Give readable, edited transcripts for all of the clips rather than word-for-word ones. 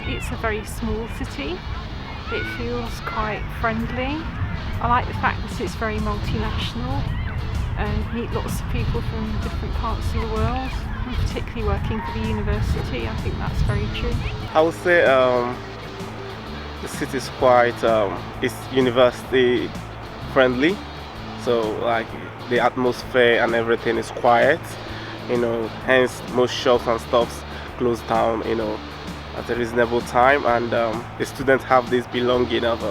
it's a very small city. It feels quite friendly. I like the fact that it's very multinational and meet lots of people from different parts of the world, and particularly working for the university. I think that's very true. I would say the city is quite it's university friendly, so like the atmosphere and everything is quiet, hence most shops and stuffs close down at a reasonable time, and the students have this belonging of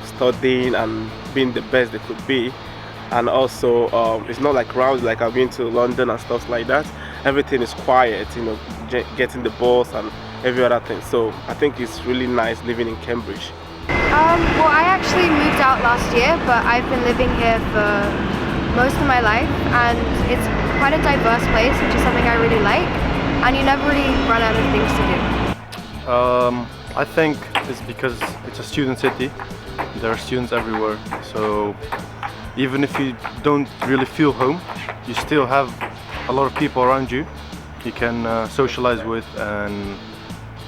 studying and being the best they could be. And also it's not like crowds like I've been to London and stuff like that. Everything is quiet, getting the bus and every other thing. So I think it's really nice living in Cambridge. Well, I actually moved out last year, but I've been living here for most of my life, and it's quite a diverse place, which is something I really like, and you never really run out of things to do. I think it's because it's a student city. There are students everywhere, so even if you don't really feel home, you still have a lot of people around you you can socialize with and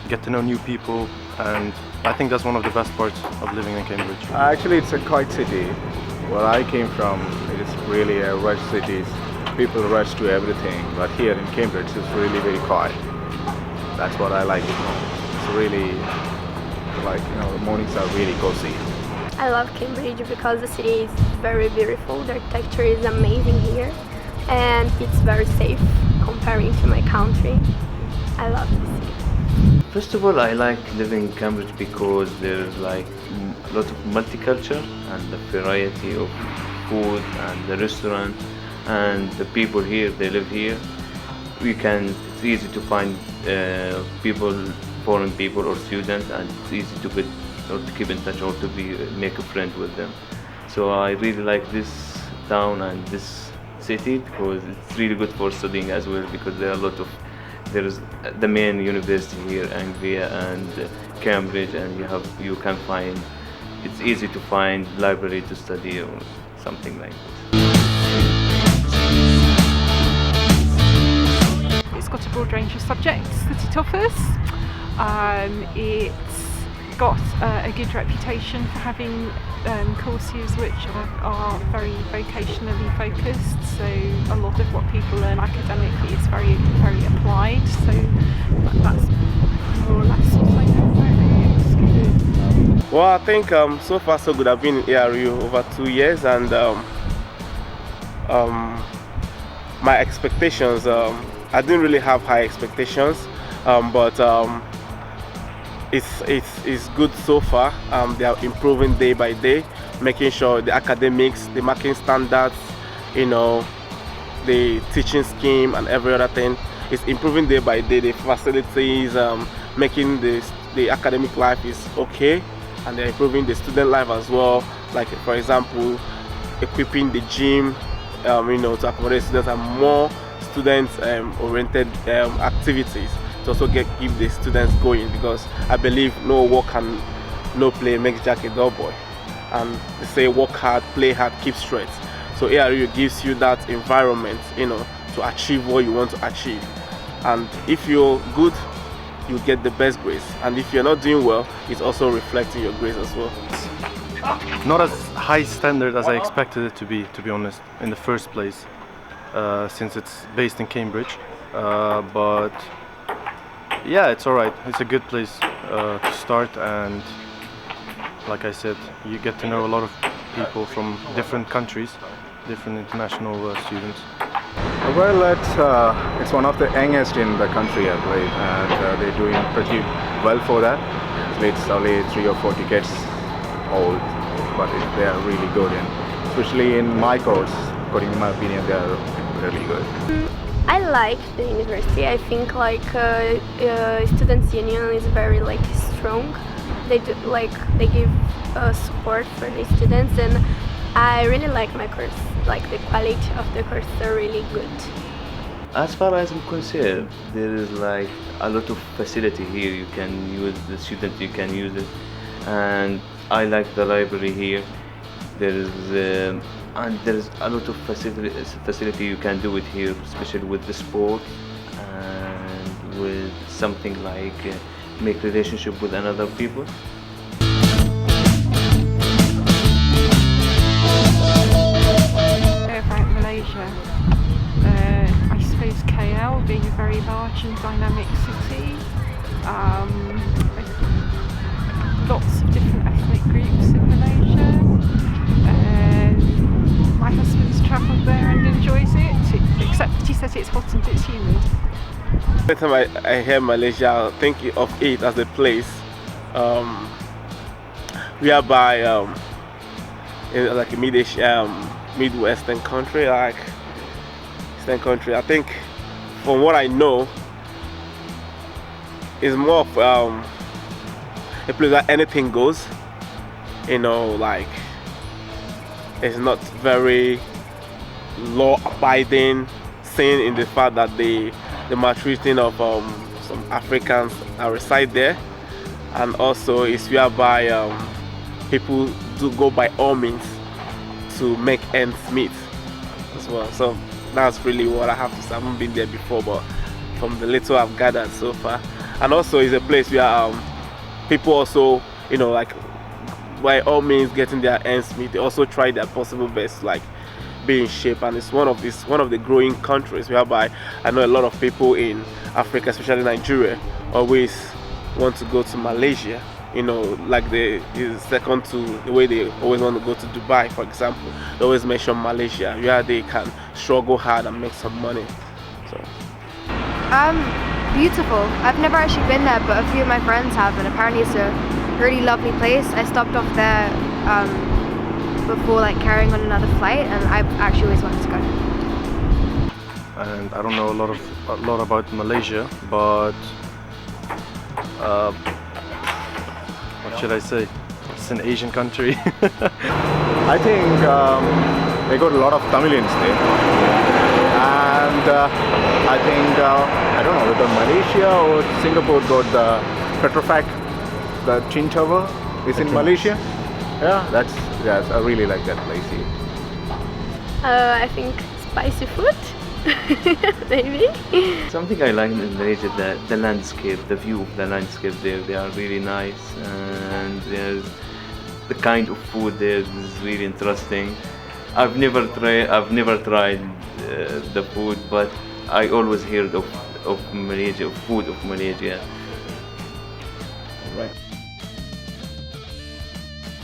get to know new people, and I think that's one of the best parts of living in Cambridge. Actually, it's a quiet city. Where I came from, it is really a rush city. People rush to everything, but here in Cambridge it's really very quiet. That's what I like it most. It's really like, the mornings are really cozy. I love Cambridge because the city is very beautiful, the architecture is amazing here, and it's very safe comparing to my country. I love this city. First of all, I like living in Cambridge because there's like a lot of multicultural and the variety of food and the restaurant and the people here, they live here. It's easy to find people, foreign people or students, and it's easy to get or to keep in touch or to make a friend with them. So I really like this town and this city because it's really good for studying as well, because there is the main university here, Anglia and Cambridge, and it's easy to find library to study or something like this. It's got a broad range of subjects that it offers. It's got a good reputation for having courses which are very vocationally focused, so a lot of what people learn academically is very, very applied, so that's more or less what I know about it. Well, I think so far so good. I've been in ARU over 2 years, and my expectations, I didn't really have high expectations, but it's good so far. They are improving day by day, making sure the academics, the marking standards, the teaching scheme and every other thing is improving day by day. The facilities, making the academic life is okay, and they're improving the student life as well. Like, for example, equipping the gym, to accommodate students and more student-oriented activities to also keep the students going, because I believe no work and no play makes Jack a dull boy, and they say work hard, play hard, keep straight. So ARU gives you that environment, to achieve what you want to achieve, and if you're good, you get the best grades, and if you're not doing well, it's also reflecting your grades as well. Not as high standard as I expected it to be honest, in the first place, since it's based in Cambridge, but yeah, it's alright. It's a good place to start, and like I said, you get to know a lot of people from different countries, different international students. Well, it's one of the youngest in the country, I believe, and they're doing pretty well for that. It's only 3 or 4 decades old, but they are really good, and especially in my course, according to my opinion, they are really good. I like the university. I think students' union is very strong. They give support for the students, and I really like my course. The quality of the course are really good. As far as I'm concerned, there is a lot of facility here. You can use the student, you can use it, and I like the library here. There's a lot of facility you can do it here, especially with the sport, and with something like make relationship with another people. About Malaysia, I suppose KL being a very large and dynamic city, lots of different ethnic groups in Malaysia. My husband's travelled there and enjoys it, except that he says it's hot and it's humid. Every time I hear Malaysia, I think of it as a place whereby in like a Midwestern country, like Eastern country. I think from what I know, it's more of a place that anything goes. You know, like it's not very law-abiding, seen in the fact that the maltreating of some Africans that reside there, and also it's whereby people do go by all means to make ends meet as well. So that's really what I have to say. I haven't been there before, but from the little I've gathered so far, and also it's a place where people also, you know, like by all means getting their ends meet. They also try their possible best, like be in shape, and it's one of the growing countries whereby I know a lot of people in Africa, especially Nigeria, always want to go to Malaysia. You know, like is second to the way they always want to go to Dubai, for example. They always mention Malaysia, where they can struggle hard and make some money. So beautiful. I've never actually been there, but a few of my friends have, and apparently it's a really lovely place. I stopped off there before like carrying on another flight, and I've actually always wanted to go. And I don't know a lot about Malaysia, but what should I say? It's an Asian country. I think they got a lot of Tamilians there, and I think I don't know whether Malaysia or Singapore got the Petrofac, the Twin Tower is in Malaysia. Yeah, yes, I really like that place here. I think spicy food, maybe. Something I like in Malaysia, the landscape, the view of the landscape there, they are really nice, and there's the kind of food there is really interesting. I've never tried the food, but I always heard of Malaysia, of food of Malaysia. right.